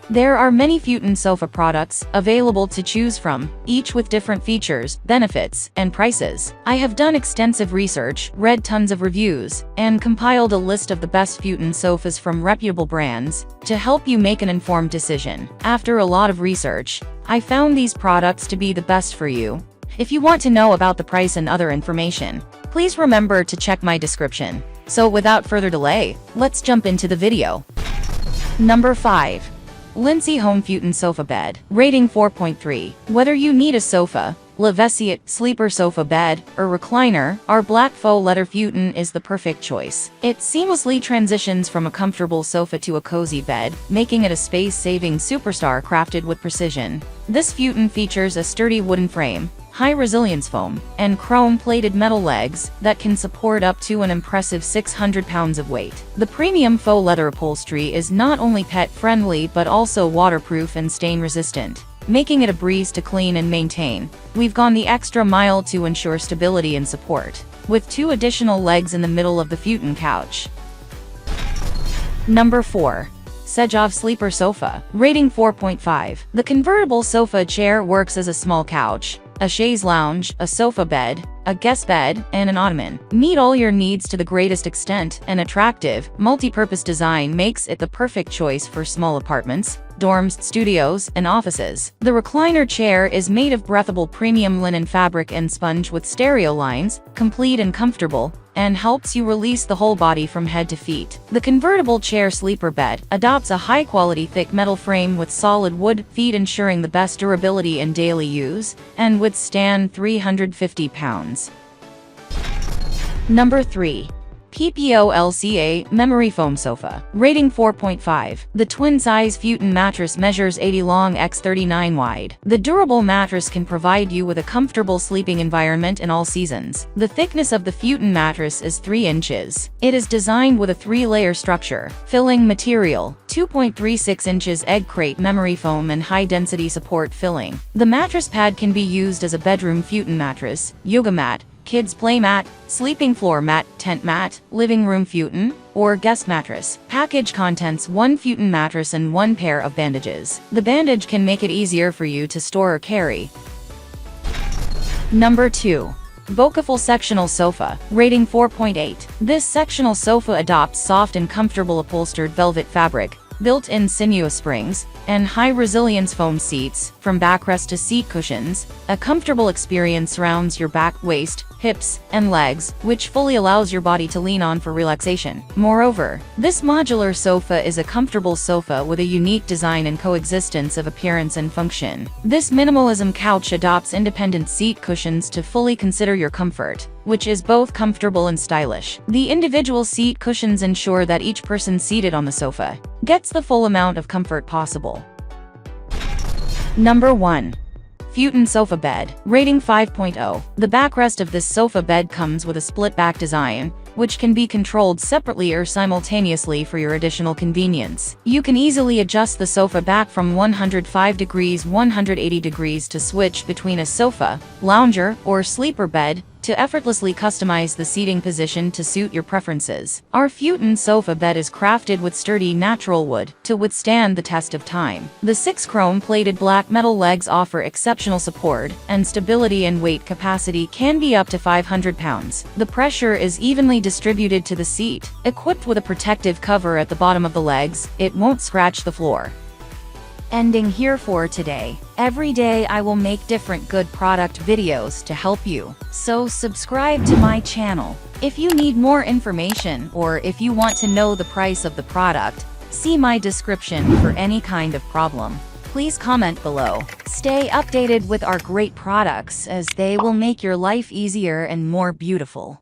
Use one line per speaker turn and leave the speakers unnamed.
There are many Futon sofa products available to choose from, each with different features, benefits, and prices. I have done extensive research, read tons of reviews, and compiled a list of the best Futon sofas from reputable brands to help you make an informed decision. After a lot of research, I found these products to be the best for you. If you want to know about the price and other information, please remember to check my description. So without further delay, let's jump into the video. Number 5. Lindsay Home Futon Sofa Bed. Rating 4.3. Whether you need a sofa, Levassiate, sleeper sofa bed, or recliner, our black faux leather Futon is the perfect choice. It seamlessly transitions from a comfortable sofa to a cozy bed, making it a space-saving superstar crafted with precision. This Futon features a sturdy wooden frame, high-resilience foam, and chrome-plated metal legs that can support up to an impressive 600 pounds of weight. The premium faux leather upholstery is not only pet-friendly but also waterproof and stain-resistant, making it a breeze to clean and maintain. We've gone the extra mile to ensure stability and support, with 2 additional legs in the middle of the Futon couch. Number 4. Sejov Sleeper Sofa. Rating 4.5. The convertible sofa chair works as a small couch, a chaise lounge, a sofa bed, a guest bed, and an ottoman. Meet all your needs to the greatest extent. An attractive, multi-purpose design makes it the perfect choice for small apartments, dorms, studios, and offices. The recliner chair is made of breathable premium linen fabric and sponge with stereo lines, complete and comfortable, and helps you release the whole body from head to feet. The convertible chair sleeper bed adopts a high-quality thick metal frame with solid wood feet ensuring the best durability in daily use, and withstand 350 pounds. Number 3. PPO LCA Memory Foam Sofa. Rating 4.5. The twin-size Futon mattress measures 80 long x 39 wide. The durable mattress can provide you with a comfortable sleeping environment in all seasons. The thickness of the Futon mattress is 3 inches. It is designed with a 3-layer structure, filling material, 2.36 inches egg crate memory foam and high-density support filling. The mattress pad can be used as a bedroom Futon mattress, yoga mat, kids play mat, sleeping floor mat, tent mat, living room Futon, or guest mattress. Package contents 1 Futon mattress and 1 pair of bandages. The bandage can make it easier for you to store or carry. Number 2. Bocaful Sectional Sofa. Rating 4.8. This sectional sofa adopts soft and comfortable upholstered velvet fabric, built-in sinuous springs, and high-resilience foam seats. From backrest to seat cushions, a comfortable experience surrounds your back, waist, hips, and legs, which fully allows your body to lean on for relaxation. Moreover, this modular sofa is a comfortable sofa with a unique design and coexistence of appearance and function. This minimalism couch adopts independent seat cushions to fully consider your comfort, which is both comfortable and stylish. The individual seat cushions ensure that each person seated on the sofa gets the full amount of comfort possible. Number 1. Futon Sofa Bed. Rating 5.0. The backrest of this sofa bed comes with a split back design, which can be controlled separately or simultaneously for your additional convenience. You can easily adjust the sofa back from 105 degrees 180 degrees to switch between a sofa, lounger, or sleeper bed to effortlessly customize the seating position to suit your preferences. Our Futon sofa bed is crafted with sturdy natural wood to withstand the test of time. The 6 chrome-plated black metal legs offer exceptional support, and stability and weight capacity can be up to 500 pounds. The pressure is evenly distributed to the seat. Equipped with a protective cover at the bottom of the legs, it won't scratch the floor. Ending here for today. Every day I will make different good product videos to help you. So subscribe to my channel. If you need more information or if you want to know the price of the product, see my description for any kind of problem. Please comment below. Stay updated with our great products as they will make your life easier and more beautiful.